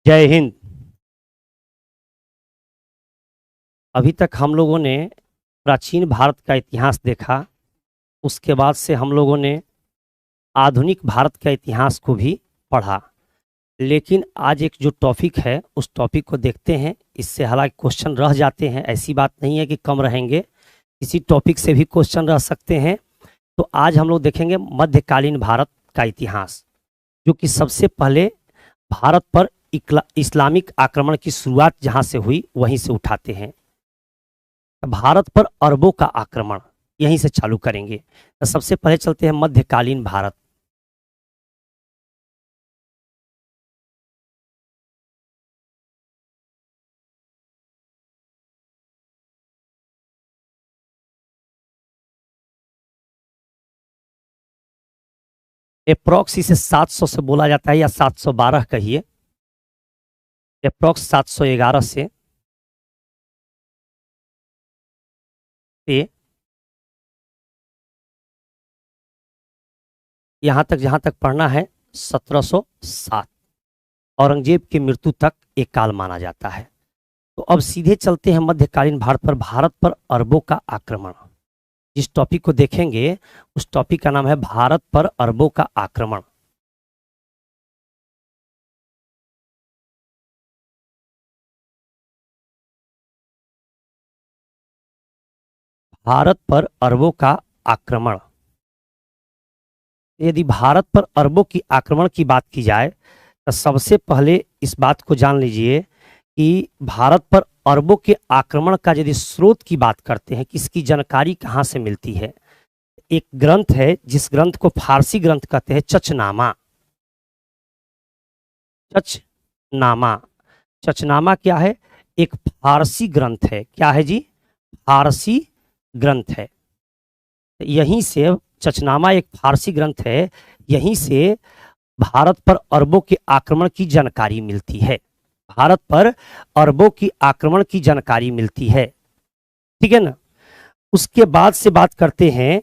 जय हिंद। अभी तक हम लोगों ने प्राचीन भारत का इतिहास देखा। उसके बाद से हम लोगों ने आधुनिक भारत का इतिहास को भी पढ़ा। लेकिन आज एक जो टॉपिक है उस टॉपिक को देखते हैं। इससे हालांकि क्वेश्चन रह जाते हैं, ऐसी बात नहीं है कि कम रहेंगे, किसी टॉपिक से भी क्वेश्चन रह सकते हैं। तो आज हम लोग देखेंगे मध्यकालीन भारत का इतिहास, जो कि सबसे पहले भारत पर इस्लामिक आक्रमण की शुरुआत जहां से हुई वहीं से उठाते हैं। भारत पर अरबों का आक्रमण यहीं से चालू करेंगे। तो सबसे पहले चलते हैं मध्यकालीन भारत। अप्रोक्स इसे 700 से बोला जाता है, या 712 कहिए। अप्रोक्स 711 से यहां तक, जहां तक पढ़ना है 1707 औरंगजेब की मृत्यु तक एक काल माना जाता है। तो अब सीधे चलते हैं मध्यकालीन भारत पर। भारत पर अरबों का आक्रमण, जिस टॉपिक को देखेंगे उस टॉपिक का नाम है भारत पर अरबों का आक्रमण। भारत पर अरबों का आक्रमण। यदि भारत पर अरबों की आक्रमण की बात की जाए तो सबसे पहले इस बात को जान लीजिए कि भारत पर अरबों के आक्रमण का यदि स्रोत की बात करते हैं कि इसकी जानकारी कहाँ से मिलती है, एक ग्रंथ है जिस ग्रंथ को फारसी ग्रंथ कहते हैं, चचनामा। चचनामा, चचनामा क्या है? एक फारसी ग्रंथ है। क्या है जी? फारसी ग्रंथ है। यहीं से चचनामा एक फारसी ग्रंथ है, यहीं से भारत पर अरबों के आक्रमण की जानकारी मिलती है। भारत पर अरबों की आक्रमण की जानकारी मिलती है, ठीक है ना। उसके बाद से बात करते हैं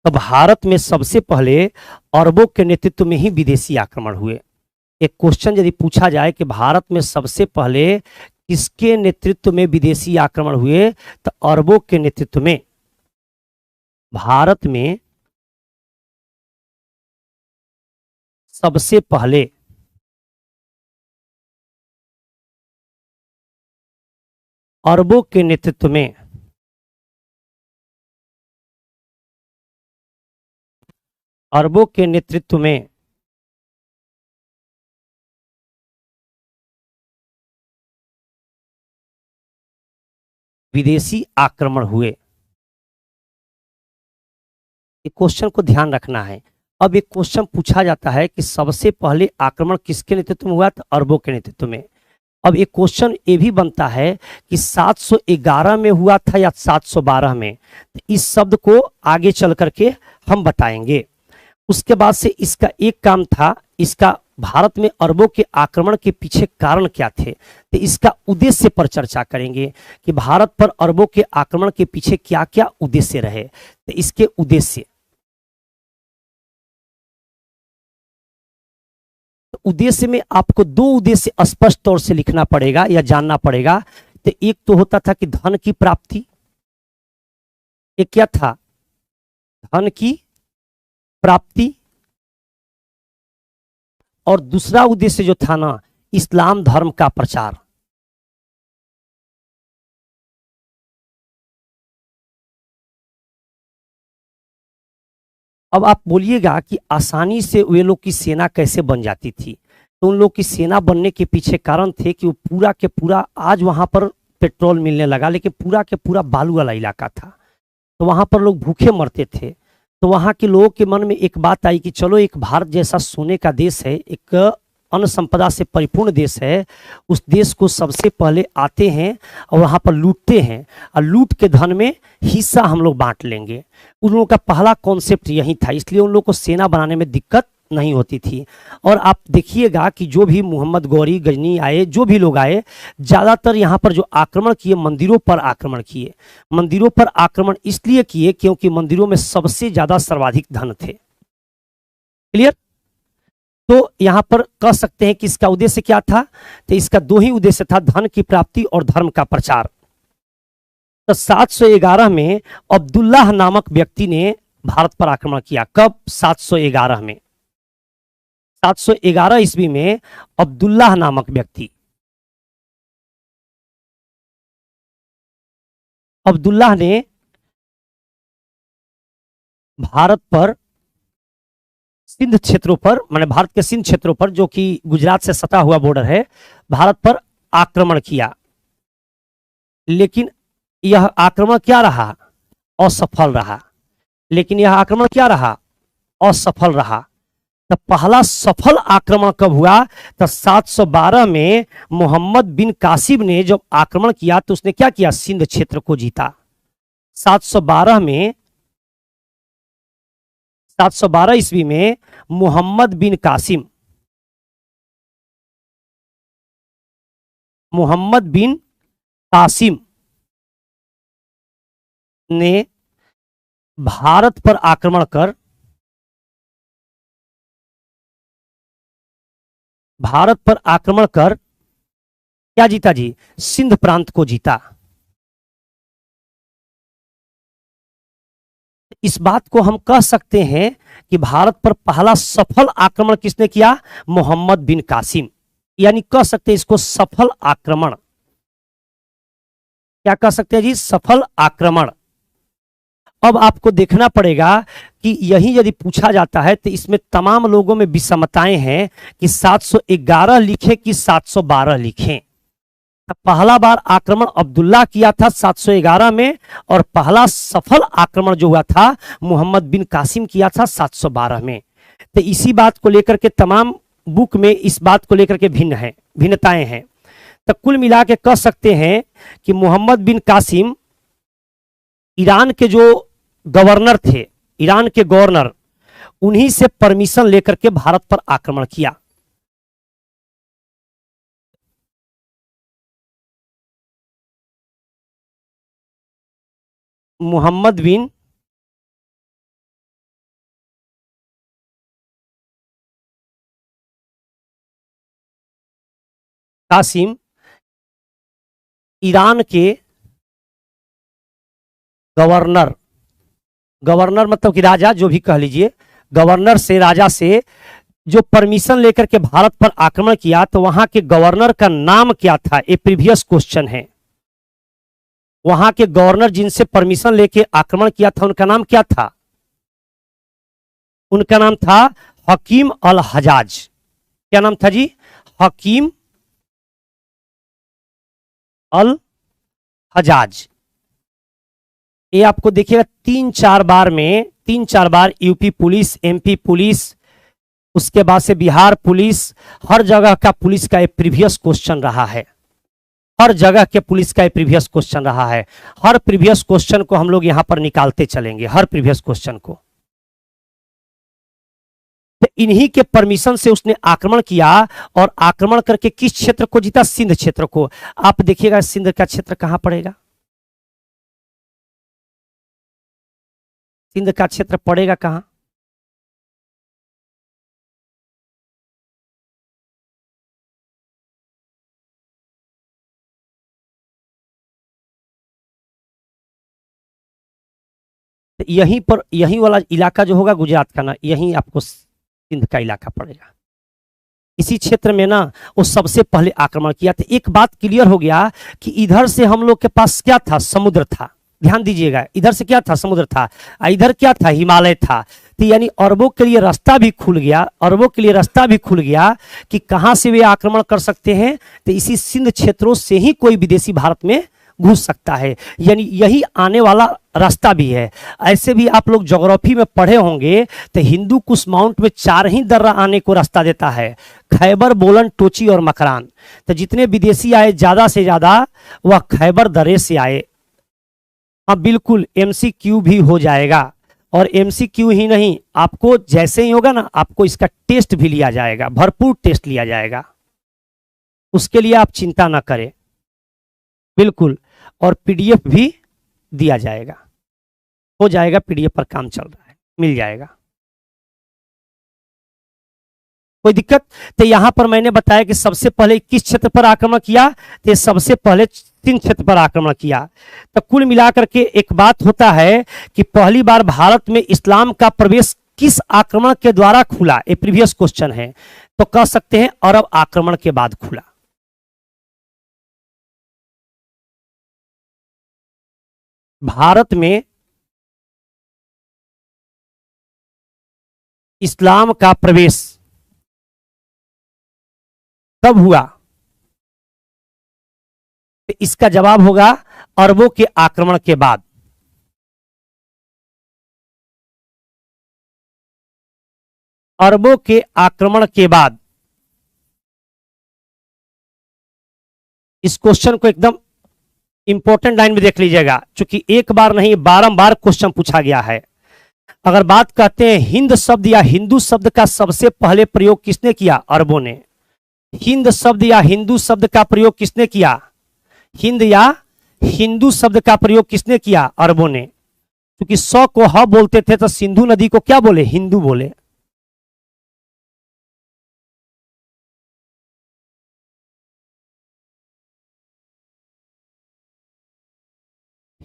तो भारत में सबसे पहले अरबों के नेतृत्व में ही विदेशी आक्रमण हुए। एक क्वेश्चन यदि पूछा जाए कि भारत में सबसे पहले किसके नेतृत्व में विदेशी आक्रमण हुए, तो अरबों के नेतृत्व में। भारत में सबसे पहले अरबों के नेतृत्व में अरबों के नेतृत्व में विदेशी आक्रमण हुए। एक क्वेश्चन को ध्यान रखना है। अब एक क्वेश्चन पूछा जाता है कि सबसे पहले आक्रमण किसके नेतृत्व में हुआ, तो अरबों के नेतृत्व में। अब एक क्वेश्चन ये भी बनता है कि 711 में हुआ था या 712 में, तो इस शब्द को आगे चल करके हम बताएंगे। उसके बाद से इसका एक काम था, इसका भारत में अरबों के आक्रमण के पीछे कारण क्या थे, तो इसका उद्देश्य पर चर्चा करेंगे कि भारत पर अरबों के आक्रमण के पीछे क्या क्या उद्देश्य रहे। तो इसके उद्देश्य, उद्देश्य में आपको दो उद्देश्य स्पष्ट तौर से लिखना पड़ेगा या जानना पड़ेगा। तो एक तो होता था कि धन की प्राप्ति, एक क्या था? धन की प्राप्ति। और दूसरा उद्देश्य जो था ना, इस्लाम धर्म का प्रचार। अब आप बोलिएगा कि आसानी से वे लोग की सेना कैसे बन जाती थी, तो उन लोग की सेना बनने के पीछे कारण थे कि वो पूरा के पूरा, आज वहां पर पेट्रोल मिलने लगा लेकिन पूरा के पूरा बालू वाला इलाका था, तो वहां पर लोग भूखे मरते थे। तो वहां के लोगों के मन में एक बात आई कि चलो, एक भारत जैसा सोने का देश है, एक अन्न संपदा से परिपूर्ण देश है, उस देश को सबसे पहले आते हैं और वहां पर लूटते हैं, और लूट के धन में हिस्सा हम लोग बांट लेंगे। उन लोगों का पहला कॉन्सेप्ट यही था, इसलिए उन लोगों को सेना बनाने में दिक्कत नहीं होती थी। और आप देखिएगा कि जो भी मोहम्मद गौरी, गजनी आए, जो भी लोग आए, ज़्यादातर यहाँ पर जो आक्रमण किए, मंदिरों पर आक्रमण किए। मंदिरों पर आक्रमण इसलिए किए क्योंकि मंदिरों में सबसे ज़्यादा सर्वाधिक धन थे। क्लियर? तो यहाँ पर कह सकते हैं कि इसका उद्देश्य क्या था, तो इसका दो ही उद्देश्य था, धन की प्राप्ति और धर्म का प्रचार। तो 711 में अब्दुल्लाह नामक व्यक्ति ने भारत पर आक्रमण किया। कब? 711 में। 711 ईस्वी में अब्दुल्लाह नामक व्यक्ति, अब्दुल्लाह ने भारत पर सिंध क्षेत्रों पर, माने भारत के सिंध क्षेत्रों पर, जो कि गुजरात से सटा हुआ बॉर्डर है, भारत पर आक्रमण किया। लेकिन यह आक्रमण क्या रहा? असफल रहा। लेकिन यह आक्रमण क्या रहा? असफल रहा। तो पहला सफल आक्रमण कब हुआ? तो 712 में मोहम्मद बिन कासिम ने जब आक्रमण किया तो उसने क्या किया? सिंध क्षेत्र को जीता। 712 में, 712 ईस्वी में मोहम्मद बिन कासिम, मोहम्मद बिन कासिम ने भारत पर आक्रमण कर, भारत पर आक्रमण कर क्या जीता जी? सिंध प्रांत को जीता। इस बात को हम कह सकते हैं कि भारत पर पहला सफल आक्रमण किसने किया? मोहम्मद बिन कासिम। यानी कह सकते हैं इसको सफल आक्रमण। क्या कह सकते हैं जी? सफल आक्रमण। अब आपको देखना पड़ेगा कि यही यदि पूछा जाता है तो इसमें तमाम लोगों में विषमताएं हैं कि 711 लिखें कि 712 लिखें। पहला बार आक्रमण अब्दुल्ला किया था 711 में, और पहला सफल आक्रमण जो हुआ था मोहम्मद बिन कासिम किया था 712 में। तो इसी बात को लेकर के तमाम बुक में इस बात को लेकर के भिन्नताएं हैं। तो कुल मिला के कह सकते हैं कि मोहम्मद बिन कासिम ईरान के जो गवर्नर थे, ईरान के गवर्नर, उन्हीं से परमिशन लेकर के भारत पर आक्रमण किया। मोहम्मद बिन कासिम ईरान के गवर्नर, गवर्नर मतलब कि राजा, जो भी कह लीजिए, गवर्नर से, राजा से जो परमिशन लेकर के भारत पर आक्रमण किया, तो वहां के गवर्नर का नाम क्या था? ये प्रीवियस क्वेश्चन है। वहां के गवर्नर जिनसे परमिशन लेके आक्रमण किया था उनका नाम क्या था? उनका नाम था हकीम अल हजाज। क्या नाम था जी? हकीम अल हजाज। ये आपको देखिएगा 3-4 बार में, 3-4 बार यूपी पुलिस, एमपी पुलिस, उसके बाद से बिहार पुलिस, हर जगह का पुलिस का एक प्रीवियस क्वेश्चन रहा है। हर जगह के पुलिस का एक प्रीवियस क्वेश्चन रहा है। हर प्रीवियस क्वेश्चन को हम लोग यहां पर निकालते चलेंगे, हर प्रीवियस क्वेश्चन को। तो इन्हीं के परमिशन से उसने आक्रमण किया, और आक्रमण करके किस क्षेत्र को जीता? सिंध क्षेत्र को। आप देखिएगा सिंध का क्षेत्र कहां पड़ेगा? सिंध का क्षेत्र पड़ेगा कहां? यहीं पर, यहीं वाला इलाका जो होगा गुजरात का ना, यहीं आपको सिंध का इलाका पड़ेगा। इसी क्षेत्र में ना वो सबसे पहले आक्रमण किया था। एक बात क्लियर हो गया कि इधर से हम लोग के पास क्या था? समुद्र था। ध्यान दीजिएगा, इधर से क्या था? समुद्र था। इधर क्या था? हिमालय था। तो यानी अरबों के लिए रास्ता भी खुल गया, अरबों के लिए रास्ता भी खुल गया कि कहां से वे आक्रमण कर सकते हैं। तो इसी सिंध क्षेत्रों से ही कोई विदेशी भारत में घुस सकता है, यानी यही आने वाला रास्ता भी है। ऐसे भी आप लोग ज्योग्राफी में पढ़े होंगे, तो हिंदू कुश माउंट में 4 ही दर्रा आने को रास्ता देता है, खैबर, बोलन, टोची और मकरान। तो जितने विदेशी आए ज्यादा से ज्यादा वह खैबर दर्रे से आए। हाँ बिल्कुल, MCQ भी हो जाएगा, और MCQ ही नहीं, आपको जैसे ही होगा ना आपको इसका टेस्ट भी लिया जाएगा, भरपूर टेस्ट लिया जाएगा। उसके लिए आप चिंता ना करें, बिल्कुल। और PDF भी दिया जाएगा, हो जाएगा, PDF पर काम चल रहा है, मिल जाएगा। कोई दिक्कत? तो यहां पर मैंने बताया कि सबसे पहले किस क्षेत्र पर आक्रमण किया, तो सबसे पहले सिंध क्षेत्र पर आक्रमण किया। तो कुल मिलाकर के एक बात होता है कि पहली बार भारत में इस्लाम का प्रवेश किस आक्रमण के द्वारा खुला, ये प्रीवियस क्वेश्चन है, तो कह सकते हैं अरब आक्रमण के बाद खुला। भारत में इस्लाम का प्रवेश कब हुआ, तो इसका जवाब होगा अरबों के आक्रमण के बाद। अरबों के आक्रमण के बाद। इस क्वेश्चन को एकदम इंपॉर्टेंट लाइन में देख लीजिएगा, क्योंकि एक बार नहीं बारंबार क्वेश्चन पूछा गया है। अगर बात करते हैं हिंद शब्द या हिंदू शब्द का सबसे पहले प्रयोग किसने किया, अरबों ने। हिंद शब्द या हिंदू शब्द का प्रयोग किसने किया, हिंद या हिंदू शब्द का प्रयोग किसने किया, अरबों ने। क्योंकि सौ को ह बोलते थे तो सिंधु नदी को क्या बोले, हिंदू बोले।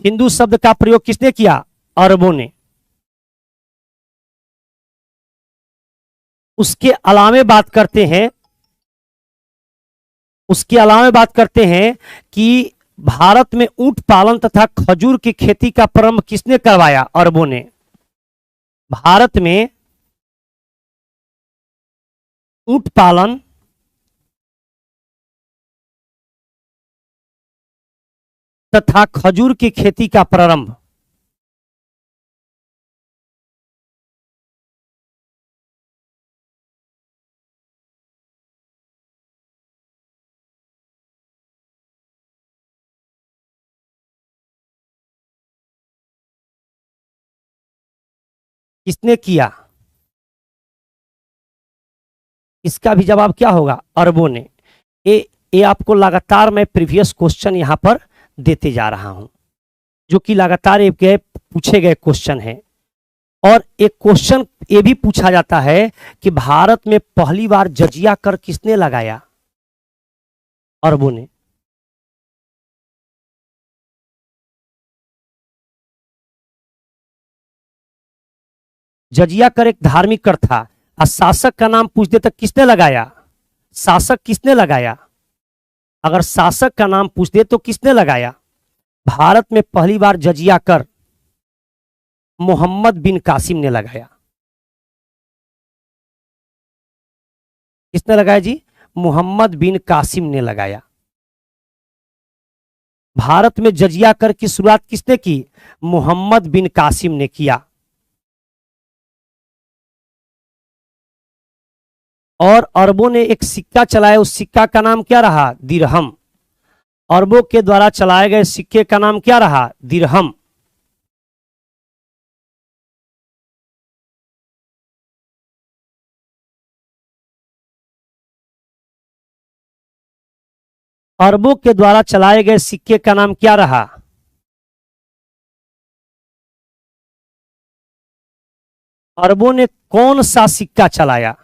हिंदू शब्द का प्रयोग किसने किया, अरबों ने। उसके अलावे बात करते हैं, उसके अलावा बात करते हैं कि भारत में ऊंट पालन तथा खजूर की खेती का प्रारंभ किसने करवाया, अरबों ने। भारत में ऊंट पालन तथा खजूर की खेती का प्रारंभ किसने किया, इसका भी जवाब क्या होगा, अरबों ने। ये आपको लगातार मैं प्रीवियस क्वेश्चन यहां पर देते जा रहा हूं, जो कि लगातार एक पूछे गए क्वेश्चन है। और एक क्वेश्चन ये भी पूछा जाता है कि भारत में पहली बार जजिया कर किसने लगाया, अरबों ने। जजिया कर एक धार्मिक कर था, और शासक का नाम पूछ दे तो किसने लगाया, शासक किसने लगाया, अगर शासक का नाम पूछ दे तो किसने लगाया। भारत में पहली बार जजिया कर मोहम्मद बिन कासिम ने लगाया। किसने लगाया जी, मोहम्मद बिन कासिम ने लगाया। भारत में जजिया कर की शुरुआत किसने की, मोहम्मद बिन कासिम ने किया। और अरबों ने एक सिक्का चलाया, उस सिक्का का नाम क्या रहा, दिरहम। अरबों के द्वारा चलाए गए सिक्के का नाम क्या रहा, दिरहम। अरबों के द्वारा चलाए गए सिक्के का नाम क्या रहा, अरबों ने कौन सा सिक्का चलाया,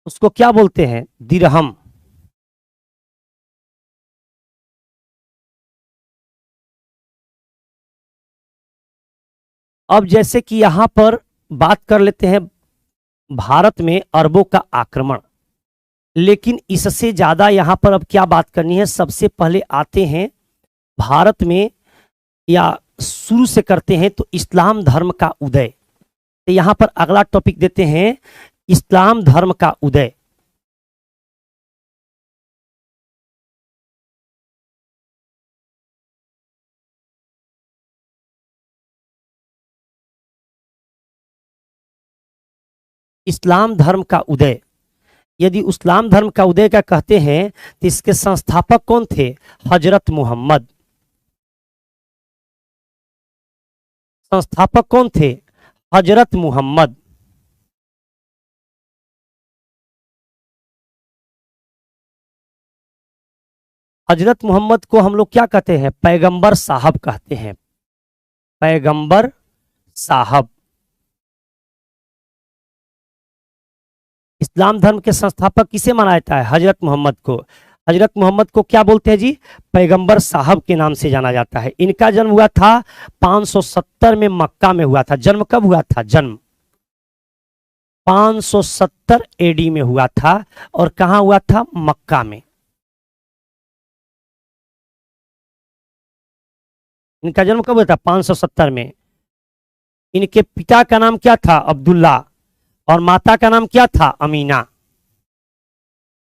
उसको क्या बोलते हैं, दिरहम। अब जैसे कि यहां पर बात कर लेते हैं भारत में अरबों का आक्रमण, लेकिन इससे ज्यादा यहां पर अब क्या बात करनी है, सबसे पहले आते हैं भारत में, या शुरू से करते हैं तो इस्लाम धर्म का उदय। तो यहां पर अगला टॉपिक देते हैं, इस्लाम धर्म का उदय। इस्लाम धर्म का उदय, यदि इस्लाम धर्म का उदय का कहते हैं तो इसके संस्थापक कौन थे, हजरत मोहम्मद। संस्थापक कौन थे, हजरत मोहम्मद। हजरत मोहम्मद को हम लोग क्या कहते हैं, पैगंबर साहब कहते हैं। पैगंबर साहब। इस्लाम धर्म के संस्थापक किसे माना जाता है? हजरत मोहम्मद को। हजरत मोहम्मद को क्या बोलते हैं जी? पैगंबर साहब के नाम से जाना जाता है। इनका जन्म हुआ था 570 में मक्का में हुआ था। जन्म कब हुआ था? जन्म 570 एडी में हुआ था। और कहां हुआ था? मक्का में। इनका जन्म कब हुआ था? 570 में। इनके पिता का नाम क्या था? अब्दुल्ला। और माता का नाम क्या था? अमीना।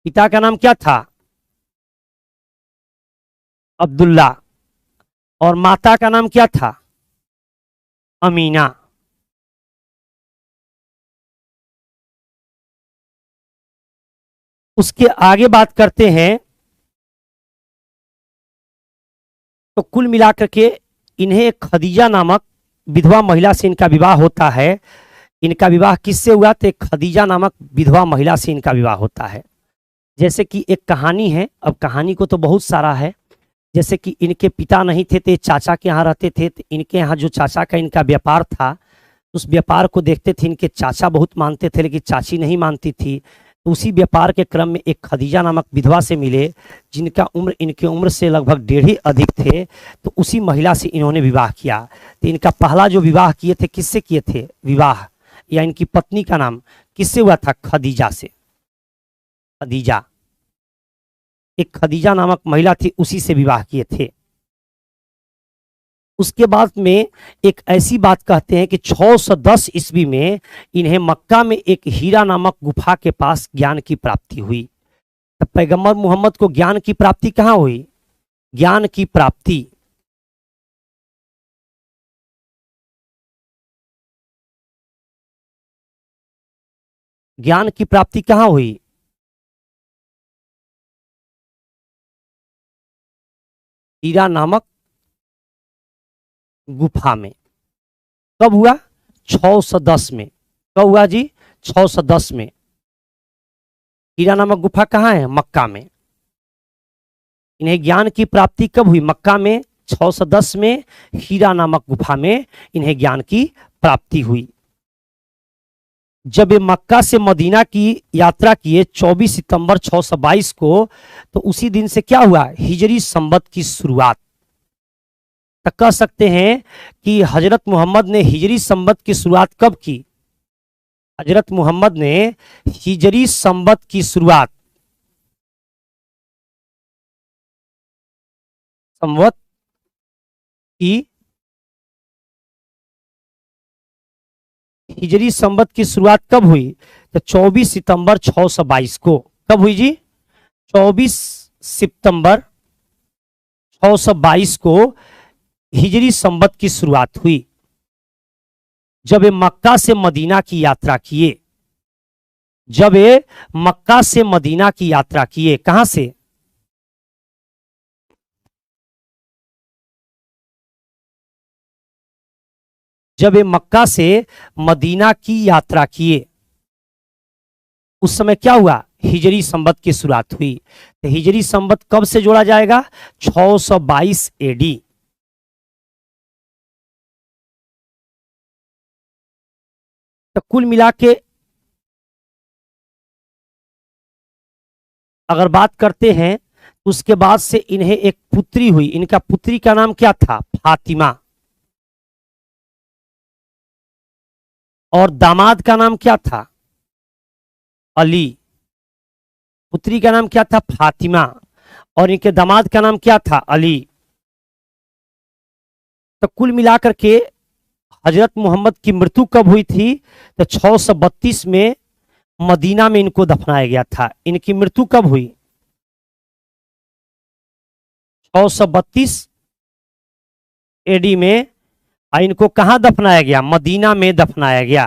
पिता का नाम क्या था? अब्दुल्ला। और माता का नाम क्या था? अमीना। उसके आगे बात करते हैं तो कुल मिलाकर के इन्हें खदीजा नामक विधवा महिला से इनका विवाह होता है। इनका विवाह किससे हुआ? तो एक खदीजा नामक विधवा महिला से इनका विवाह होता है। जैसे कि एक कहानी है, अब कहानी को तो बहुत सारा है। जैसे कि इनके पिता नहीं थे, तो चाचा के यहाँ रहते थे। तो इनके यहाँ जो चाचा का इनका व्यापार था, उस व्यापार को देखते थे। इनके चाचा बहुत मानते थे, लेकिन चाची नहीं मानती थी। तो उसी व्यापार के क्रम में एक खदीजा नामक विधवा से मिले, जिनका उम्र इनके उम्र से लगभग 1.5 अधिक थे। तो उसी महिला से इन्होंने विवाह किया। तो इनका पहला जो विवाह किए थे, किससे किए थे विवाह? या इनकी पत्नी का नाम किससे हुआ था? खदीजा से। खदीजा, एक खदीजा नामक महिला थी, उसी से विवाह किए थे। उसके बाद में एक ऐसी बात कहते हैं कि 610 ईस्वी में इन्हें मक्का में एक हीरा नामक गुफा के पास ज्ञान की प्राप्ति हुई। तो पैगंबर मोहम्मद को ज्ञान की प्राप्ति कहाँ हुई? ज्ञान की प्राप्ति कहाँ हुई? हीरा नामक गुफा में। कब हुआ? 610 में। कब हुआ जी? 610 में। हीरा नामक गुफा कहाँ है? मक्का में। इन्हें ज्ञान की प्राप्ति कब हुई? मक्का में 610 में हीरा नामक गुफा में इन्हें ज्ञान की प्राप्ति हुई। जब ये मक्का से मदीना की यात्रा किए 24 सितंबर 622 को, तो उसी दिन से क्या हुआ? हिजरी संवत की शुरुआत। तो कह सकते हैं कि हजरत मोहम्मद ने हिजरी संवत की शुरुआत कब की? हजरत मोहम्मद ने हिजरी संवत की शुरुआत संवत की हिजरी संवत की शुरुआत कब हुई? तो 24 सितंबर 622 को। कब हुई जी? 24 सितंबर 622 को हिजरी संवत की शुरुआत हुई, जब ये मक्का से मदीना की यात्रा किए। जब ये मक्का से मदीना की यात्रा किए, कहां से? जब ये मक्का से मदीना की यात्रा किए, उस समय क्या हुआ? हिजरी संवत की शुरुआत हुई। तो हिजरी संवत कब से जोड़ा जाएगा? 622 एडी। तो कुल मिला के अगर बात करते हैं, उसके बाद से इन्हें एक पुत्री हुई। इनका पुत्री का नाम क्या था? फातिमा। और दामाद का नाम क्या था? अली। पुत्री का नाम क्या था? फातिमा। और इनके दामाद का नाम क्या था? अली। तो कुल मिलाकर के हजरत मोहम्मद की मृत्यु कब हुई थी? तो 632 में मदीना में इनको दफनाया गया था। इनकी मृत्यु कब हुई? 632 एडी में। इनको कहां दफनाया गया? मदीना में दफनाया गया।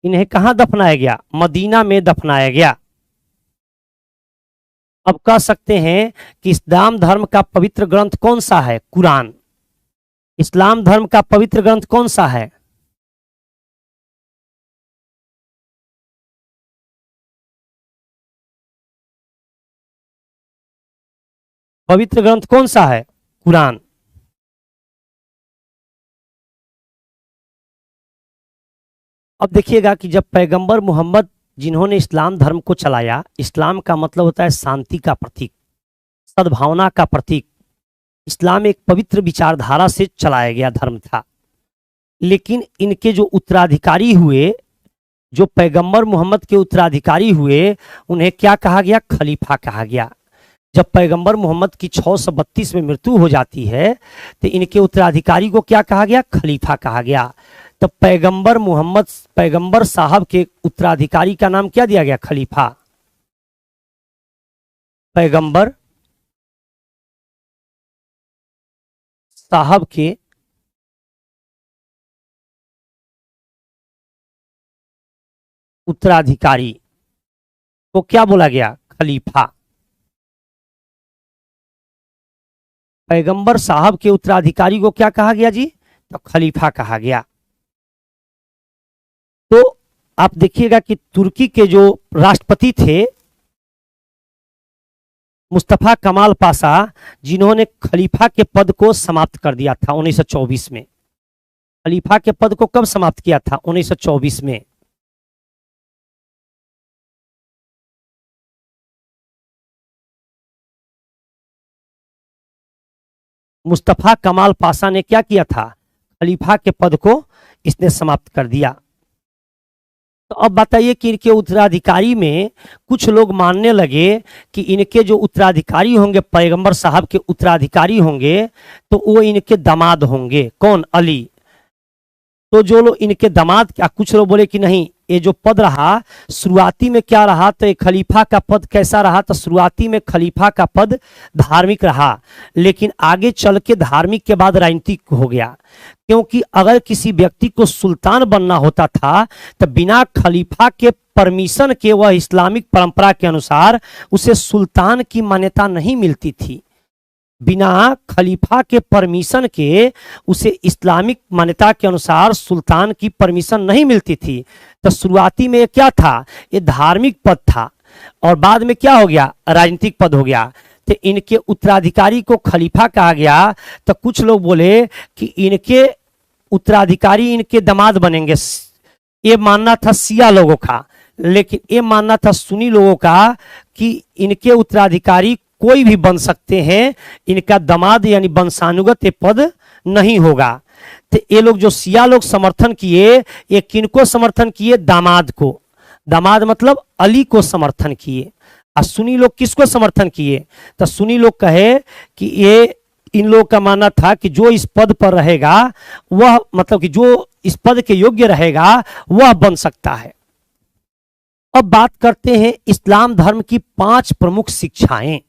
इन्हें कहां दफनाया गया? मदीना में दफनाया गया। अब कह सकते हैं कि इस्लाम धर्म का पवित्र ग्रंथ कौन सा है? कुरान। इस्लाम धर्म का पवित्र ग्रंथ कौन सा है? पवित्र ग्रंथ कौन सा है? कुरान। अब देखिएगा कि जब पैगंबर मोहम्मद जिन्होंने इस्लाम धर्म को चलाया, इस्लाम का मतलब होता है शांति का प्रतीक, सद्भावना का प्रतीक। इस्लाम एक पवित्र विचारधारा से चलाया गया धर्म था। लेकिन इनके जो उत्तराधिकारी हुए, जो पैगंबर मोहम्मद के उत्तराधिकारी हुए, उन्हें क्या कहा गया? खलीफा कहा गया। जब पैगंबर मोहम्मद की 632 में मृत्यु हो जाती है तो इनके उत्तराधिकारी को क्या कहा गया? खलीफा कहा गया। तो पैगंबर मोहम्मद, पैगंबर साहब के उत्तराधिकारी का नाम क्या दिया गया? खलीफा। पैगंबर साहब के उत्तराधिकारी को क्या बोला गया? खलीफा। पैगंबर साहब के उत्तराधिकारी को क्या कहा गया जी? तो खलीफा कहा गया। तो आप देखिएगा कि तुर्की के जो राष्ट्रपति थे मुस्तफा कमाल पाशा, जिन्होंने खलीफा के पद को समाप्त कर दिया था 1924 में। खलीफा के पद को कब समाप्त किया था? 1924 में। मुस्तफा कमाल पाशा ने क्या किया था? खलीफा के पद को इसने समाप्त कर दिया। तो अब बताइए कि इनके उत्तराधिकारी में कुछ लोग मानने लगे कि इनके जो उत्तराधिकारी होंगे, पैगंबर साहब के उत्तराधिकारी होंगे, तो वो इनके दामाद होंगे। कौन? अली। तो जो लोग इनके दामाद, क्या कुछ लोग बोले कि नहीं, ये जो पद रहा शुरुआती में क्या रहा? तो ये खलीफा का पद कैसा रहा? तो शुरुआती में खलीफा का पद धार्मिक रहा, लेकिन आगे चल के धार्मिक के बाद राजनीतिक हो गया। क्योंकि अगर किसी व्यक्ति को सुल्तान बनना होता था तो बिना खलीफा के परमिशन के, वह इस्लामिक परंपरा के अनुसार उसे सुल्तान की मान्यता नहीं मिलती थी। बिना खलीफा के परमिशन के उसे इस्लामिक मान्यता के अनुसार सुल्तान की परमिशन नहीं मिलती थी। तो शुरुआती में क्या था? ये धार्मिक पद था और बाद में क्या हो गया? राजनीतिक पद हो गया। तो इनके उत्तराधिकारी को खलीफा कहा गया। तो कुछ लोग बोले कि इनके उत्तराधिकारी इनके दामाद बनेंगे। ये मानना था शिया लोगों का, लेकिन ये मानना था सुन्नी लोगों का कि इनके उत्तराधिकारी कोई भी बन सकते हैं, इनका दामाद यानी वंशानुगत ये पद नहीं होगा। तो ये लोग जो शिया लोग समर्थन किए, ये किनको समर्थन किए? दामाद को। दामाद मतलब अली को समर्थन किए। और सुन्नी लोग किसको समर्थन किए? तो सुन्नी लोग कहे कि ये, इन लोगों का मानना था कि जो इस पद पर रहेगा वह, मतलब कि जो इस पद के योग्य रहेगा वह बन सकता है। अब बात करते हैं इस्लाम धर्म की 5 प्रमुख शिक्षाएं।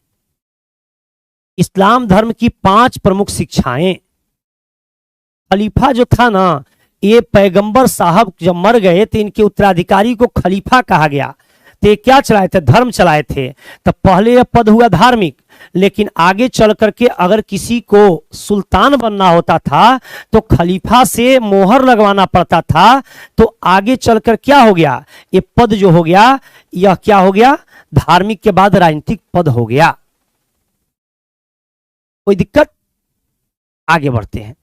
इस्लाम धर्म की 5 प्रमुख शिक्षाएं। खलीफा जो था ना, ये पैगंबर साहब जब मर गए तो इनके उत्तराधिकारी को खलीफा कहा गया। तो ये क्या चलाए थे? धर्म चलाए थे। तो पहले यह पद हुआ धार्मिक, लेकिन आगे चल करके अगर किसी को सुल्तान बनना होता था तो खलीफा से मोहर लगवाना पड़ता था। तो आगे चलकर क्या हो गया? ये पद जो हो गया, यह क्या हो गया? धार्मिक के बाद राजनीतिक पद हो गया। कोई दिक्कत? आगे बढ़ते हैं।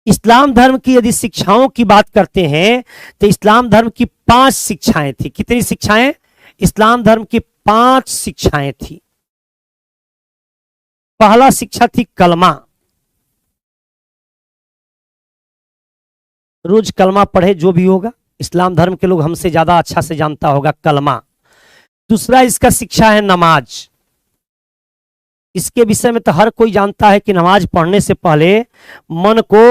इस्लाम धर्म की यदि शिक्षाओं की बात करते हैं तो इस्लाम धर्म की 5 शिक्षाएं थी। कितनी शिक्षाएं? इस्लाम धर्म की 5 शिक्षाएं थी। पहला शिक्षा थी कलमा। रोज कलमा पढ़े जो भी होगा, इस्लाम धर्म के लोग हमसे ज्यादा अच्छा से जानता होगा कलमा। दूसरा इसका शिक्षा है नमाज। इसके विषय में तो हर कोई जानता है कि नमाज पढ़ने से पहले मन को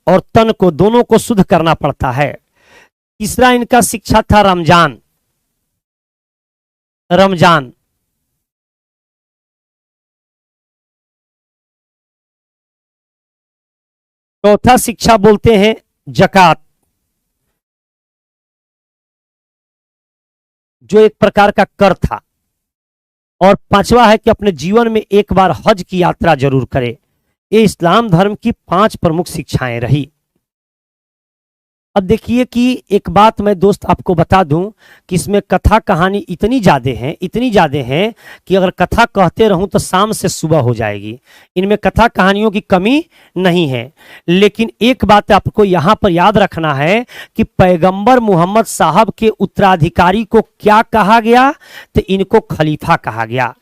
और तन को, दोनों को शुद्ध करना पड़ता है। तीसरा इनका शिक्षा था रमजान। रमजान चौथा शिक्षा बोलते हैं जकात, जो एक प्रकार का कर था। और पांचवा है कि अपने जीवन में एक बार हज की यात्रा जरूर करे। ये इस्लाम धर्म की 5 प्रमुख शिक्षाएं रही। अब देखिए कि एक बात मैं दोस्त आपको बता दूं कि इसमें कथा कहानी इतनी ज्यादा हैं कि अगर कथा कहते रहूं तो शाम से सुबह हो जाएगी। इनमें कथा कहानियों की कमी नहीं है। लेकिन एक बात आपको यहां पर याद रखना है कि पैगंबर मोहम्मद साहब के उत्तराधिकारी को क्या कहा गया, तो इनको खलीफा कहा गया,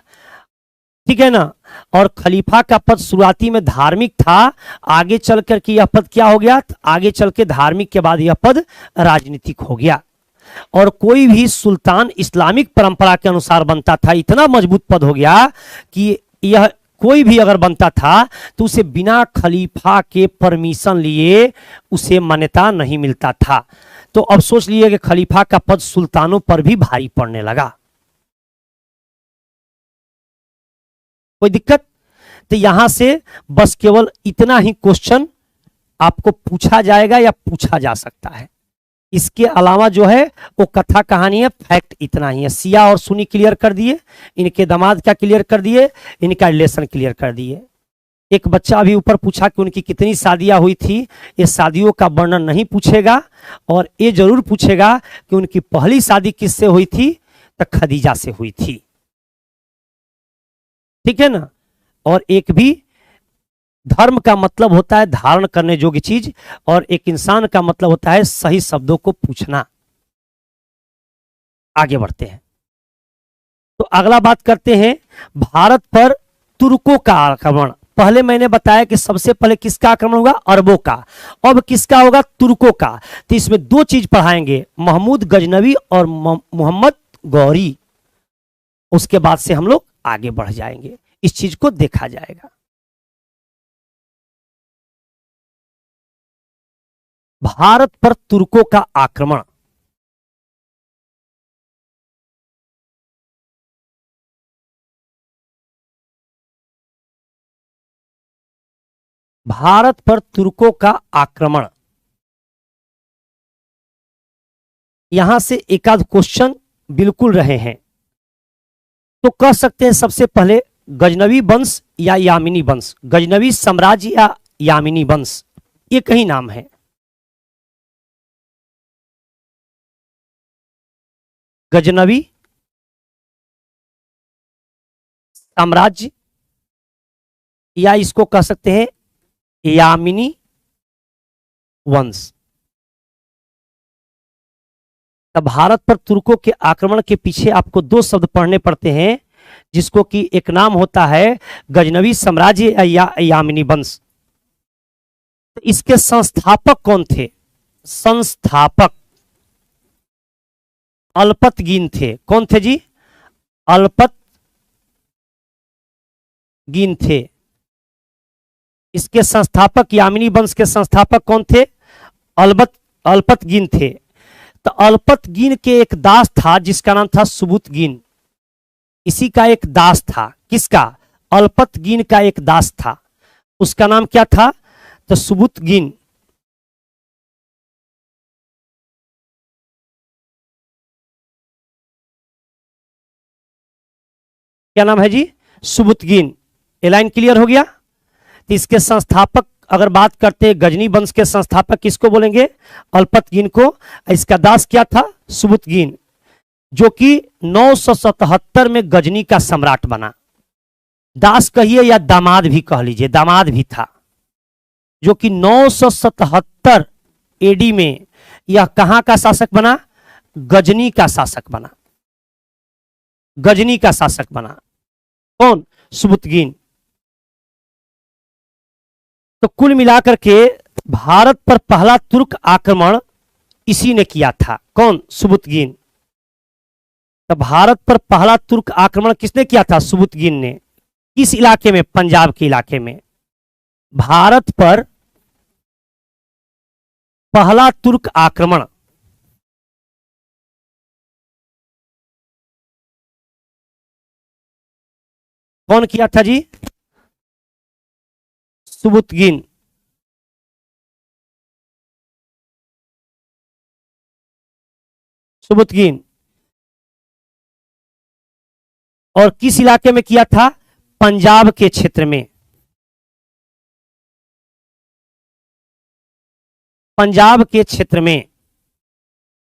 ठीक है ना। और खलीफा का पद शुरुआती में धार्मिक था, आगे चल कर के यह पद क्या हो गया, आगे चल के धार्मिक के बाद यह पद राजनीतिक हो गया। और कोई भी सुल्तान इस्लामिक परंपरा के अनुसार बनता था, इतना मजबूत पद हो गया कि यह कोई भी अगर बनता था तो उसे बिना खलीफा के परमिशन लिए उसे मान्यता नहीं मिलता था। तो अब सोच लिए कि खलीफा का पद सुल्तानों पर भी भारी पड़ने लगा। कोई दिक्कत? तो यहां से बस केवल इतना ही क्वेश्चन आपको पूछा जाएगा या पूछा जा सकता है। इसके अलावा जो है वो कथा कहानी है, फैक्ट इतना ही है। सिया और सुनी क्लियर कर दिए, इनके दामाद क्या क्लियर कर दिए, इनका रिलेशन क्लियर कर दिए। एक बच्चा अभी ऊपर पूछा कि उनकी कितनी शादियां हुई थी, ये शादियों का वर्णन नहीं पूछेगा और ये जरूर पूछेगा कि उनकी पहली शादी किससे हुई थी, तो खदीजा से हुई थी, ठीक है ना। और एक भी धर्म का मतलब होता है धारण करने योग्य चीज, और एक इंसान का मतलब होता है सही शब्दों को पूछना। आगे बढ़ते हैं तो अगला बात करते हैं भारत पर तुर्कों का आक्रमण। पहले मैंने बताया कि सबसे पहले किसका आक्रमण होगा, अरबों का। अब किसका होगा, तुर्कों का। तो इसमें दो चीज पढ़ाएंगे, महमूद गजनवी और मोहम्मद गौरी। उसके बाद से हम लोग आगे बढ़ जाएंगे, इस चीज को देखा जाएगा। भारत पर तुर्कों का आक्रमण। भारत पर तुर्कों का आक्रमण, यहां से एक आध क्वेश्चन बिल्कुल रहे हैं। तो कह सकते हैं सबसे पहले गजनवी वंश या यामिनी वंश, गजनवी साम्राज्य या यामिनी वंश, ये कहीं नाम है। गजनवी साम्राज्य या इसको कह सकते हैं यामिनी वंश। तब भारत पर तुर्कों के आक्रमण के पीछे आपको दो शब्द पढ़ने पड़ते हैं, जिसको कि एक नाम होता है गजनवी साम्राज्य या यामिनी वंश। तो इसके संस्थापक कौन थे, संस्थापक अल्पतगीन थे। कौन थे जी, अल्पतगीन थे। इसके संस्थापक, यामिनी वंश के संस्थापक कौन थे, अल्पतगीन थे। तो अल्पतगीन के एक दास था जिसका नाम था सुबुतगीन। इसी का एक दास था, किसका, अल्पतगीन का एक दास था, उसका नाम क्या था, तो सुबुतगीन। क्या नाम है जी, सुबुतगीन। ये लाइन क्लियर हो गया। तो इसके संस्थापक अगर बात करते हैं, गजनी वंश के संस्थापक किसको बोलेंगे, अल्पतगीन को। इसका दास क्या था, सुबुतगीन, जो कि 977 में गजनी का सम्राट बना। दास कहिए या दामाद भी कह लीजिए, दामाद भी था, जो कि 977 एडी में यह कहां का शासक बना, गजनी का शासक बना, गजनी का शासक बना। कौन, सुबुतगीन। तो कुल मिलाकर के भारत पर पहला तुर्क आक्रमण इसी ने किया था, कौन, सुबुतगीन। तो भारत पर पहला तुर्क आक्रमण किसने किया था, सुबुतगीन ने। किस इलाके में, पंजाब के इलाके में। भारत पर पहला तुर्क आक्रमण कौन किया था जी, सुबुतगीन। सुबुतगीन। और किस इलाके में किया था, पंजाब के क्षेत्र में। पंजाब के क्षेत्र में,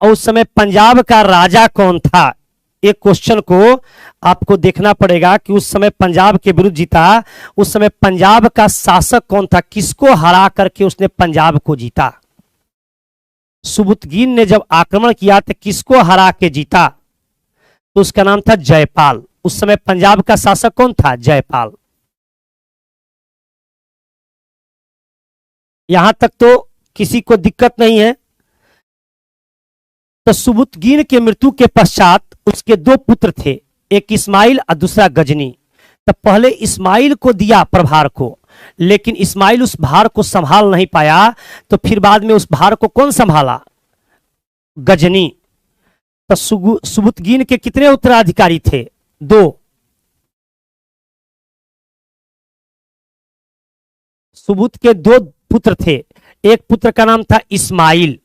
और उस समय पंजाब का राजा कौन था? एक क्वेश्चन को आपको देखना पड़ेगा कि उस समय पंजाब के विरुद्ध जीता, उस समय पंजाब का शासक कौन था, किसको हरा करके उसने पंजाब को जीता? सुबुतगीन ने जब आक्रमण किया तो किसको हरा के जीता? तो उसका नाम था जयपाल। उस समय पंजाब का शासक कौन था? जयपाल। यहां तक तो किसी को दिक्कत नहीं है। तो सुबुतगीन के मृत्यु के पश्चात उसके दो पुत्र थे, एक इस्माइल और दूसरा गजनी। तो पहले इस्माइल को दिया प्रभार को, लेकिन इस्माइल उस भार को संभाल नहीं पाया, तो फिर बाद में उस भार को कौन संभाला? गजनी। तो सुबुतगीन के कितने उत्तराधिकारी थे? दो। सुबुत के दो पुत्र थे, एक पुत्र का नाम था इस्माइल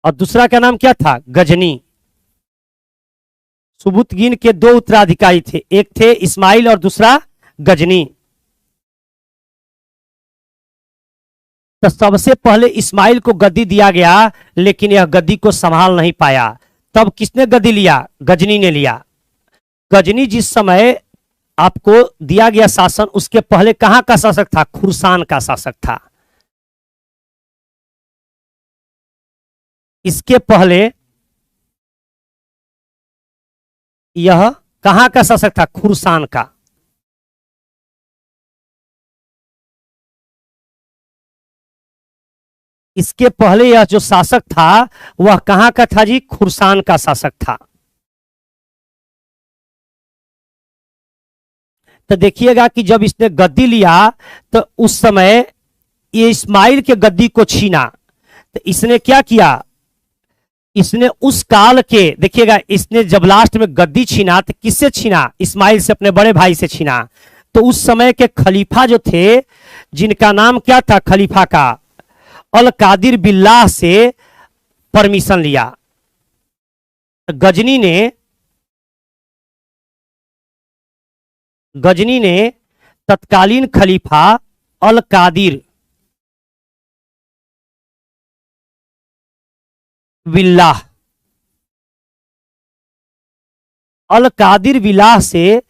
और दूसरा का नाम क्या था? गजनी। सुबुतगीन के दो उत्तराधिकारी थे, एक थे इस्माइल और दूसरा गजनी। तो सबसे पहले इस्माइल को गद्दी दिया गया, लेकिन यह गद्दी को संभाल नहीं पाया। तब किसने गद्दी लिया? गजनी ने लिया। गजनी जिस समय आपको दिया गया शासन, उसके पहले कहां का शासक था? खुरसान का शासक था। इसके पहले यह कहां का शासक था? खुरसान का। इसके पहले यह जो शासक था वह कहां का था जी? खुरसान का शासक था। तो देखिएगा कि जब इसने गद्दी लिया तो उस समय ये इस्माइल के गद्दी को छीना। तो इसने क्या किया? इसने उस काल के, देखिएगा, इसने जब लास्ट में गद्दी छीना तो किससे छीना? इस्माइल से, अपने बड़े भाई से छीना। तो उस समय के खलीफा जो थे, जिनका नाम क्या था खलीफा का? अल कादिर बिल्लाह से परमिशन लिया। गजनी ने तत्कालीन खलीफा अल कादिर बिल्लाह से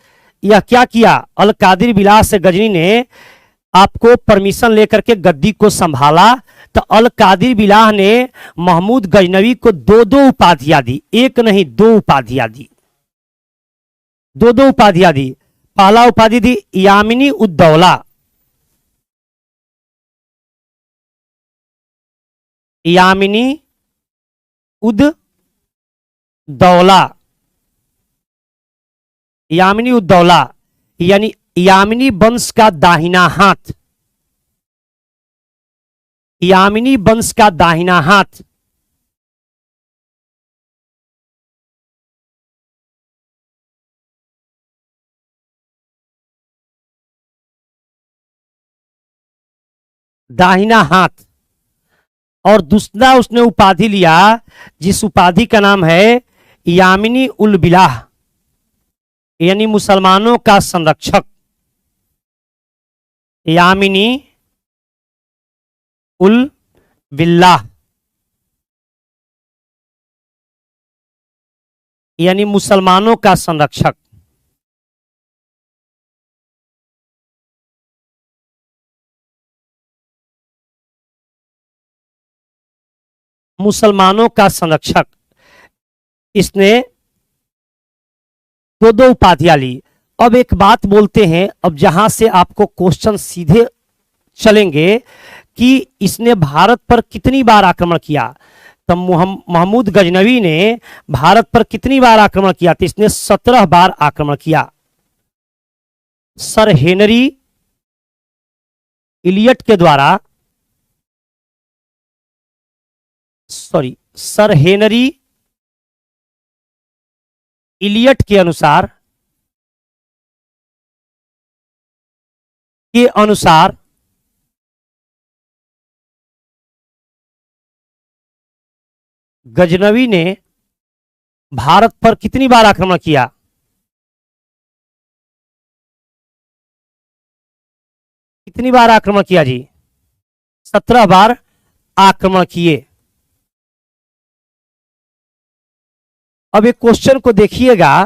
यह क्या किया? अल कादिर बिल्लाह से गजनी ने आपको परमिशन लेकर के गद्दी को संभाला। तो अल कादिर बिल्लाह ने महमूद गजनवी को दो दो उपाधियां दी, एक नहीं दो उपाधियां दी, दो उपाधियां दी। पहला उपाधि दी यामिनी उद्दौला, यामिनी उद्दौला, यामिनी उद्दौला यानी यामिनी वंश का दाहिना हाथ, यामिनी वंश का दाहिना हाथ। दाहिना हाथ। और दूसरा उसने उपाधि लिया, जिस उपाधि का नाम है यामिनी उल बिलाह, यानी मुसलमानों का संरक्षक। यामिनी उल बिल्लाह यानी मुसलमानों का संरक्षक। मुसलमानों का संरक्षक। इसने दो दो उपाधियां ली। अब एक बात बोलते हैं, अब जहां से आपको क्वेश्चन सीधे चलेंगे कि इसने भारत पर कितनी बार आक्रमण किया। तो महमूद गजनवी ने भारत पर कितनी बार आक्रमण किया? तो इसने 17 बार आक्रमण किया। सर हेनरी इलियट के द्वारा, सर हेनरी इलियट के अनुसार गजनवी ने भारत पर कितनी बार आक्रमण किया? कितनी बार आक्रमण किया जी? 17 बार आक्रमण किए। अब एक क्वेश्चन को देखिएगा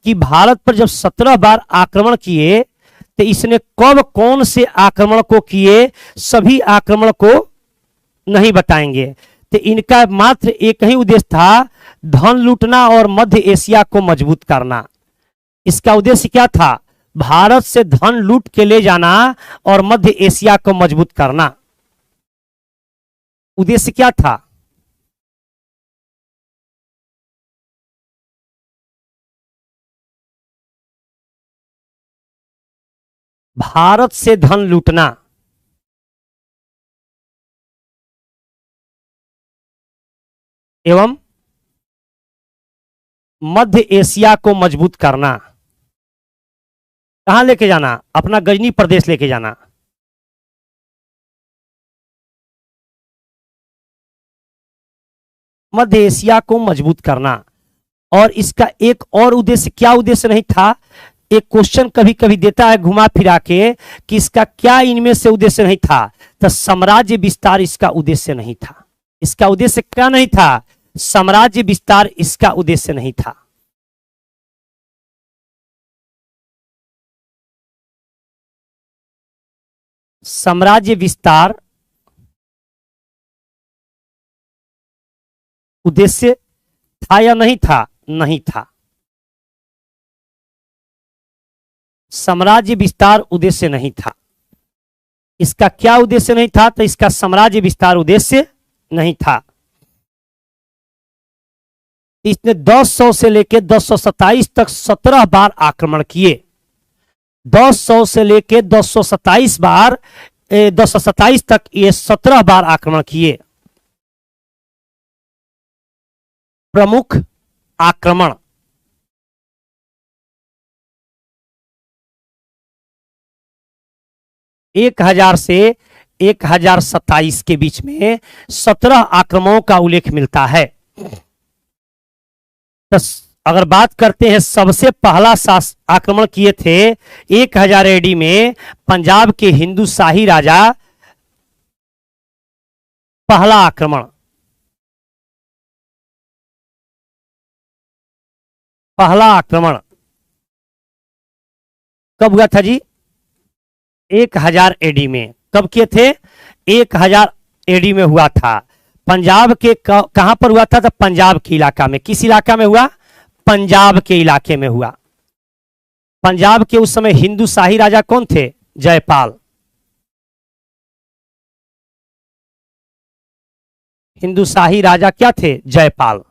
कि भारत पर जब 17 बार आक्रमण किए तो इसने कब कौन से आक्रमण को किए, सभी आक्रमण को नहीं बताएंगे। तो इनका मात्र एक ही उद्देश्य था, धन लूटना और मध्य एशिया को मजबूत करना। इसका उद्देश्य क्या था? भारत से धन लूट के ले जाना और मध्य एशिया को मजबूत करना। उद्देश्य क्या था? भारत से धन लूटना एवं मध्य एशिया को मजबूत करना। कहां लेके जाना? अपना गजनी प्रदेश लेके जाना। मध्य एशिया को मजबूत करना। और इसका एक और उद्देश्य, क्या उद्देश्य नहीं था? एक क्वेश्चन कभी कभी देता है घुमा फिरा के कि इसका क्या इनमें से उद्देश्य नहीं था, तो साम्राज्य विस्तार इसका उद्देश्य नहीं था। इसका उद्देश्य क्या नहीं था? साम्राज्य विस्तार इसका उद्देश्य नहीं था। साम्राज्य विस्तार उद्देश्य था या नहीं था? नहीं था। साम्राज्य विस्तार उद्देश्य नहीं था। इसका क्या उद्देश्य नहीं था? तो इसका साम्राज्य विस्तार उद्देश्य नहीं था। इसने 1000 से लेकर 1027 तक 17 बार आक्रमण किए। 1000 से लेकर 1027 बार 1027 तक ये 17 बार आक्रमण किए। प्रमुख आक्रमण, एक 1000 से 1027 के बीच में 17 आक्रमणों का उल्लेख मिलता है। तो अगर बात करते हैं, सबसे पहला आक्रमण किए थे 1000 एडी में पंजाब के हिंदू शाही राजा। पहला आक्रमण कब हुआ था जी? 1000 एडी में। कब किए थे? 1000 एडी में हुआ था। पंजाब के कहां पर हुआ था? तो पंजाब के इलाका में। किस इलाका में हुआ? पंजाब के इलाके में हुआ। पंजाब के उस समय हिंदू शाही राजा कौन थे? जयपाल। हिंदू शाही राजा क्या थे? जयपाल।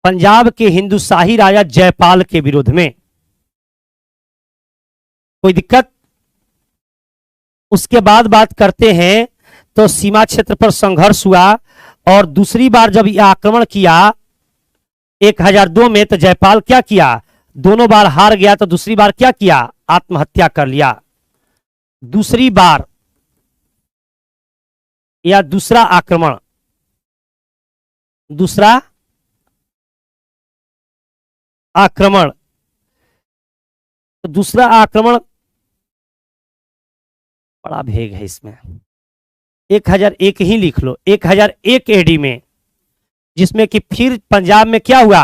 पंजाब के हिंदू शाही राजा जयपाल के विरोध में। कोई दिक्कत? उसके बाद बात करते हैं तो सीमा क्षेत्र पर संघर्ष हुआ और दूसरी बार जब यह आक्रमण किया 1002 में, तो जयपाल क्या किया? दोनों बार हार गया तो दूसरी बार क्या किया? आत्महत्या कर लिया। दूसरी बार या दूसरा आक्रमण, तो दूसरा आक्रमण बड़ा भेग है इसमें। 1001 ही लिख लो। 1001 एडी में, जिसमें कि फिर पंजाब में क्या हुआ?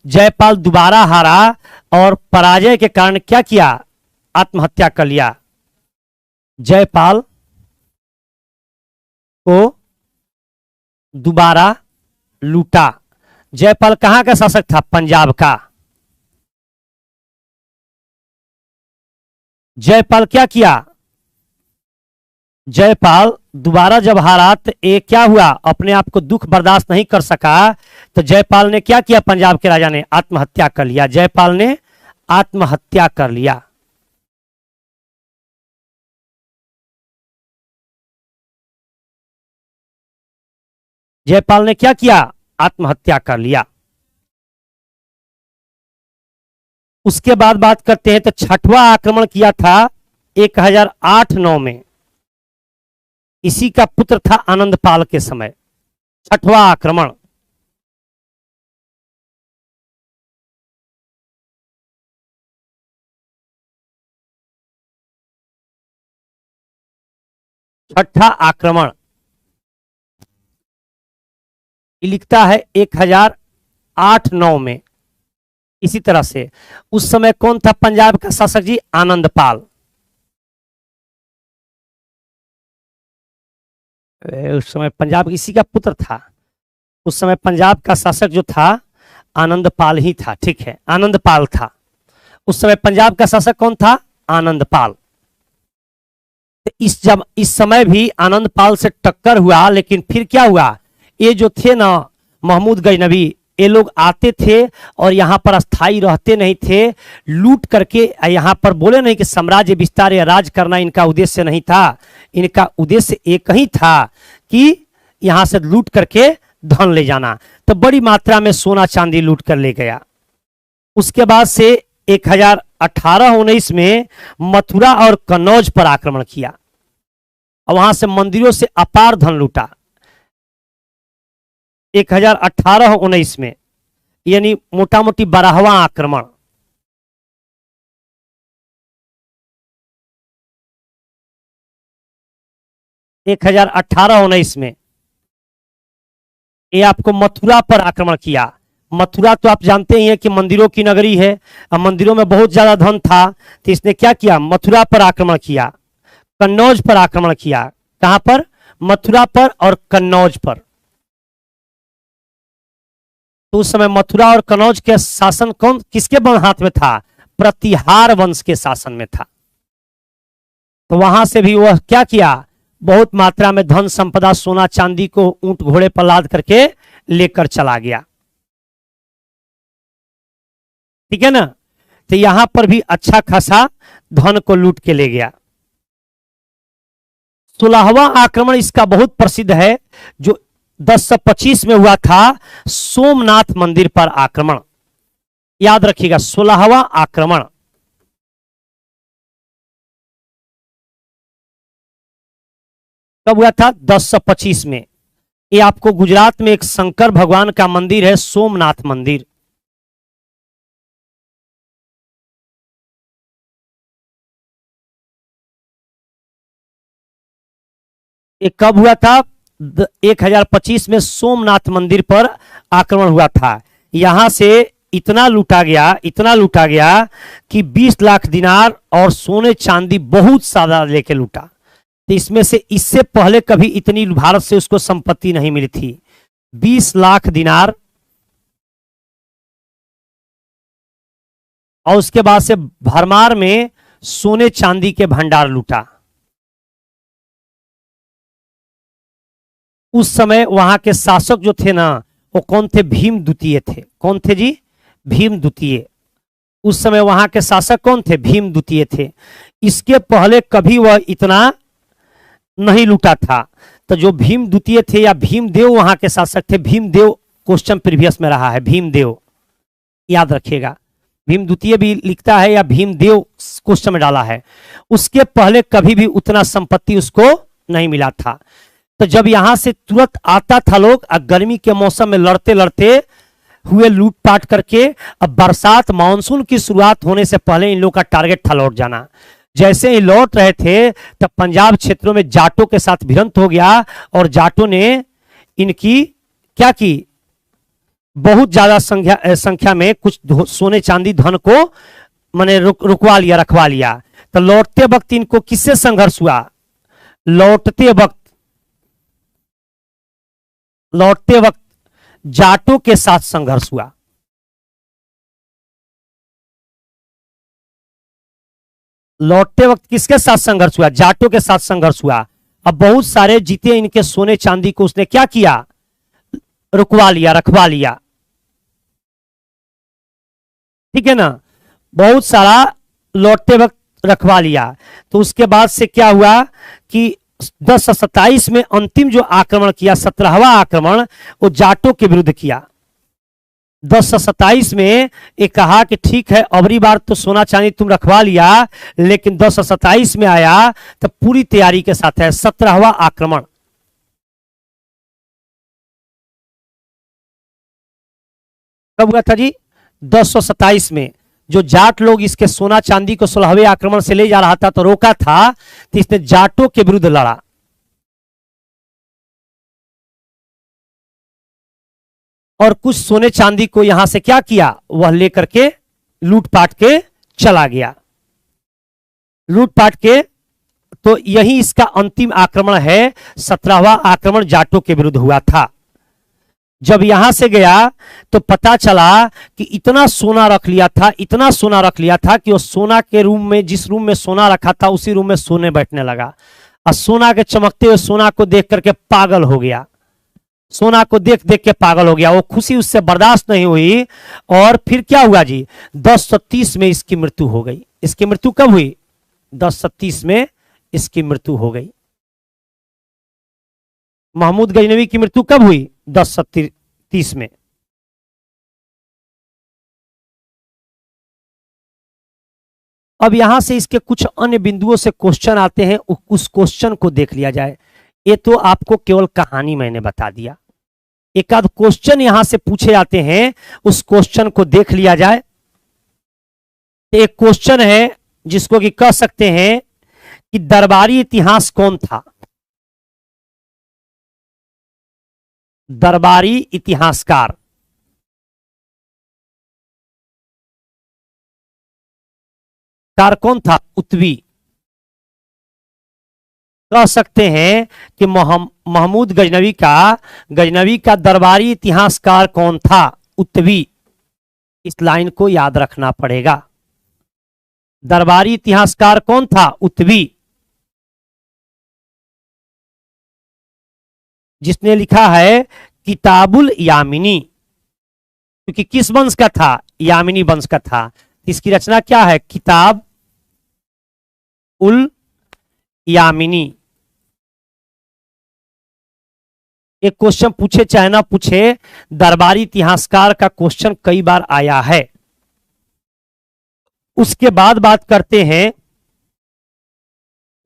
जयपाल दोबारा हारा और पराजय के कारण क्या किया? आत्महत्या कर लिया। जयपाल को दोबारा लूटा। जयपाल कहां का शासक था? पंजाब का। जयपाल क्या किया? जयपाल दोबारा जब हारा तो ये क्या हुआ? अपने आप को दुख बर्दाश्त नहीं कर सका तो जयपाल ने क्या किया? पंजाब के राजा ने आत्महत्या कर लिया। जयपाल ने आत्महत्या कर लिया। जयपाल ने क्या किया? आत्महत्या कर लिया। उसके बाद बात करते हैं तो छठवां आक्रमण किया था 1008-9 में। इसी का पुत्र था आनंदपाल के समय। छठवां आक्रमण छठा आक्रमण ये लिखता है 1008-9 में। इसी तरह से उस समय कौन था पंजाब का शासक जी? आनंदपाल। उस समय पंजाब इसी का पुत्र था। उस समय पंजाब का शासक जो था आनंदपाल ही था। ठीक है, आनंदपाल था उस समय। पंजाब का शासक कौन था? आनंदपाल। जब इस समय भी आनंदपाल से टक्कर हुआ, लेकिन फिर क्या हुआ, ये जो थे ना महमूद गजनवी, ये लोग आते थे और यहाँ पर अस्थाई रहते नहीं थे, लूट करके यहाँ पर बोले नहीं कि साम्राज्य विस्तार या राज करना इनका उद्देश्य नहीं था। इनका उद्देश्य एक ही था कि यहाँ से लूट करके धन ले जाना। तो बड़ी मात्रा में सोना चांदी लूट कर ले गया। उसके बाद से 1018-19 में मथुरा और कन्नौज पर आक्रमण किया और वहां से मंदिरों से अपार धन लूटा। 1018-19 में, यानी मोटा मोटी 12वां आक्रमण। एक 1018-19 में ये आपको मथुरा पर आक्रमण किया। मथुरा तो आप जानते ही हैं कि मंदिरों की नगरी है और मंदिरों में बहुत ज्यादा धन था, तो इसने क्या किया, मथुरा पर आक्रमण किया, कन्नौज पर आक्रमण किया। कहां पर? मथुरा पर और कन्नौज पर। तो उस समय मथुरा और कन्नौज के शासन कौन किसके हाथ में था? प्रतिहार वंश के शासन में था। तो वहां से भी वह क्या किया, बहुत मात्रा में धन संपदा सोना चांदी को ऊंट घोड़े पर लाद करके लेकर चला गया। ठीक है ना। तो यहां पर भी अच्छा खासा धन को लूट के ले गया। 16वां आक्रमण इसका बहुत प्रसिद्ध है, जो 1025 में हुआ था, सोमनाथ मंदिर पर आक्रमण। याद रखिएगा, 16वां आक्रमण। कब हुआ था? 1025 में। ये आपको गुजरात में एक शंकर भगवान का मंदिर है, सोमनाथ मंदिर। ये कब हुआ था? 1025 में सोमनाथ मंदिर पर आक्रमण हुआ था। यहां से इतना लूटा गया कि 20 लाख दिनार और सोने चांदी बहुत सारा लेके लूटा। तो इसमें से इससे पहले कभी इतनी भारत से उसको संपत्ति नहीं मिली थी। 20 लाख दिनार और उसके बाद से भरमार में सोने चांदी के भंडार लूटा। उस समय वहां के शासक जो थे ना, वो कौन थे? भीम द्वितीय थे। कौन थे जी? भीम द्वितीय। उस समय वहां के शासक कौन थे? भीम द्वितीय थे। इसके पहले कभी वह इतना नहीं लूटा था। तो जो भीम द्वितीय थे या भीमदेव वहां के शासक थे, भीमदेव क्वेश्चन प्रीवियस में रहा है, भीमदेव याद रखिएगा। भीम द्वितीय भी लिखता है या भीमदेव क्वेश्चन में डाला है। उसके पहले कभी भी उतना संपत्ति उसको नहीं मिला था। तो जब यहां से तुरंत आता था लोग, गर्मी के मौसम में लड़ते लड़ते हुए लूटपाट करके, अब बरसात मानसून की शुरुआत होने से पहले इन लोग का टारगेट था लौट जाना। जैसे ही लौट रहे थे तब पंजाब क्षेत्रों में जाटों के साथ भिड़ंत हो गया और जाटों ने इनकी क्या की, बहुत ज्यादा संख्या में कुछ सोने चांदी धन को मैंने रुकवा लिया, रखवा लिया। तो लौटते वक्त इनको किससे संघर्ष हुआ? लौटते वक्त जाटों के साथ संघर्ष हुआ। लौटते वक्त किसके साथ संघर्ष हुआ? जाटों के साथ संघर्ष हुआ। अब बहुत सारे जीते इनके सोने चांदी को उसने क्या किया? रुकवा लिया, रखवा लिया। ठीक है ना, बहुत सारा लौटते वक्त रखवा लिया। तो उसके बाद से क्या हुआ कि 1027 में अंतिम जो आक्रमण किया, 17वां आक्रमण, वो जाटों के विरुद्ध किया। 1027 में ये कहा कि ठीक है, अबरी बार तो सोना चांदी तुम रखवा लिया, लेकिन 1027 में आया तो पूरी तैयारी के साथ है 17वां आक्रमण। कब हुआ था जी? 1027 में। जो जाट लोग इसके सोना चांदी को 16वें आक्रमण से ले जा रहा था तो रोका था, तो इसने जाटों के विरुद्ध लड़ा। और कुछ सोने चांदी को यहां से क्या किया, वह लेकर के लूटपाट के चला गया। लूटपाट के, तो यही इसका अंतिम आक्रमण है। 17वां आक्रमण जाटों के विरुद्ध हुआ था। जब यहां से गया तो पता चला कि इतना सोना रख लिया था, इतना सोना रख लिया था कि वो सोना के रूम में, जिस रूम में सोना रखा था उसी रूम में सोने बैठने लगा और सोना के चमकते हुए सोना को देख करके पागल हो गया। सोना को देख देख के पागल हो गया। वो खुशी उससे बर्दाश्त नहीं हुई और फिर क्या हुआ जी, 1030 में इसकी मृत्यु हो गई। इसकी मृत्यु कब हुई, 1030 में इसकी मृत्यु हो गई। महमूद गजनवी की मृत्यु कब हुई, 1030 में। अब यहां से इसके कुछ अन्य बिंदुओं से क्वेश्चन आते हैं, उस क्वेश्चन को देख लिया जाए। ये तो आपको केवल कहानी मैंने बता दिया, एक आध क्वेश्चन यहां से पूछे जाते हैं, उस क्वेश्चन को देख लिया जाए। एक क्वेश्चन है जिसको कि कह सकते हैं कि दरबारी इतिहास कौन था। दरबारी इतिहासकार कौन था, उत्वी। कह सकते हैं कि महमूद गजनवी का दरबारी इतिहासकार कौन था, उत्वी। इस लाइन को याद रखना पड़ेगा। दरबारी इतिहासकार कौन था, उत्वी, जिसने लिखा है किताबुल यामिनी, क्योंकि किस वंश का था, यामिनी वंश का था। इसकी रचना क्या है, किताब उल यामिनी। एक क्वेश्चन पूछे चाहे ना पूछे, दरबारी इतिहासकार का क्वेश्चन कई बार आया है। उसके बाद बात करते हैं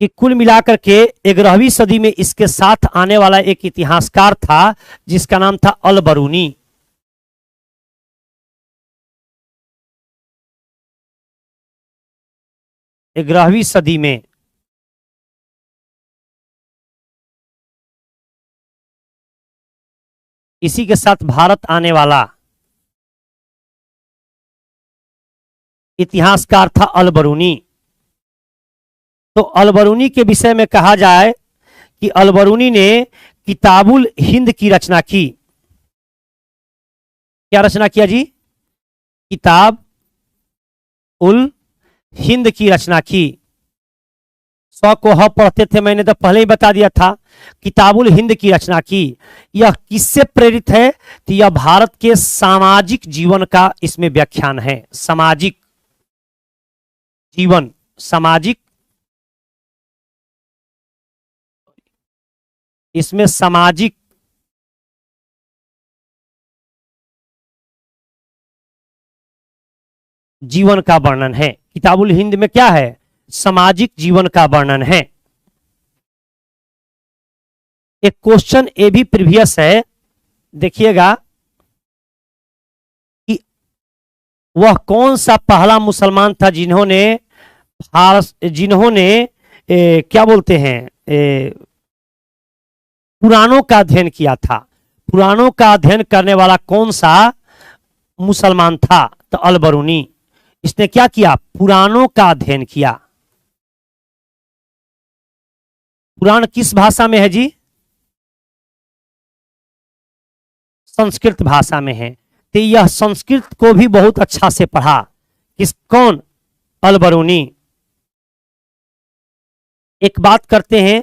कि कुल मिलाकर के 11वीं सदी में इसके साथ आने वाला एक इतिहासकार था जिसका नाम था अल बरूनी। ग्यारहवीं सदी में इसी के साथ भारत आने वाला इतिहासकार था अल बरूनी। तो अल बरूनी के विषय में कहा जाए कि अल बरूनी ने किताबुल हिंद की रचना की। क्या रचना किया जी, किताब उल हिंद की रचना की। 100 को ह पढ़ते थे, मैंने तो पहले ही बता दिया था। किताबुल हिंद की रचना की। यह किससे प्रेरित है, तो यह भारत के सामाजिक जीवन का इसमें व्याख्यान है। सामाजिक जीवन, सामाजिक, इसमें सामाजिक जीवन का वर्णन है। किताबुल हिंद में क्या है, सामाजिक जीवन का वर्णन है। एक क्वेश्चन ए भी प्रीवियस है, देखिएगा कि वह कौन सा पहला मुसलमान था जिन्होंने क्या बोलते हैं, पुराणों का अध्ययन किया था। पुराणों का अध्ययन करने वाला कौन सा मुसलमान था, तो अल बरूनी। इसने क्या किया, पुराणों का अध्ययन किया। पुराण किस भाषा में है जी, संस्कृत भाषा में है। तो यह संस्कृत को भी बहुत अच्छा से पढ़ा। कौन, अल बरूनी। एक बात करते हैं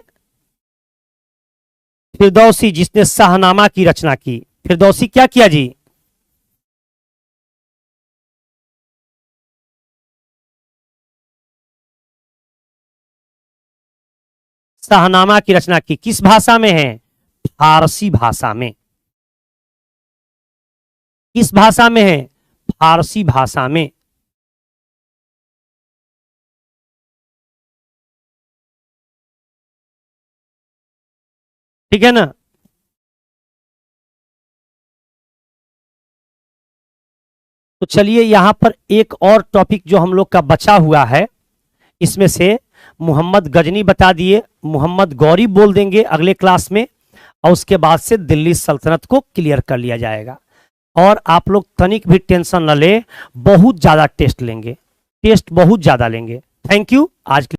फिरदौसी, जिसने शाहनामा की रचना की। फिरदौसी क्या किया जी, शाहनामा की रचना की। किस भाषा में है, फारसी भाषा में। किस भाषा में है, फारसी भाषा में। ठीक है ना। तो चलिए यहां पर एक और टॉपिक जो हम लोग का बचा हुआ है, इसमें से मोहम्मद गजनी बता दिए, मोहम्मद गौरी बोल देंगे अगले क्लास में, और उसके बाद से दिल्ली सल्तनत को क्लियर कर लिया जाएगा। और आप लोग तनिक भी टेंशन न ले, बहुत ज़्यादा टेस्ट लेंगे, टेस्ट बहुत ज़्यादा लेंगे। थैंक यू आज के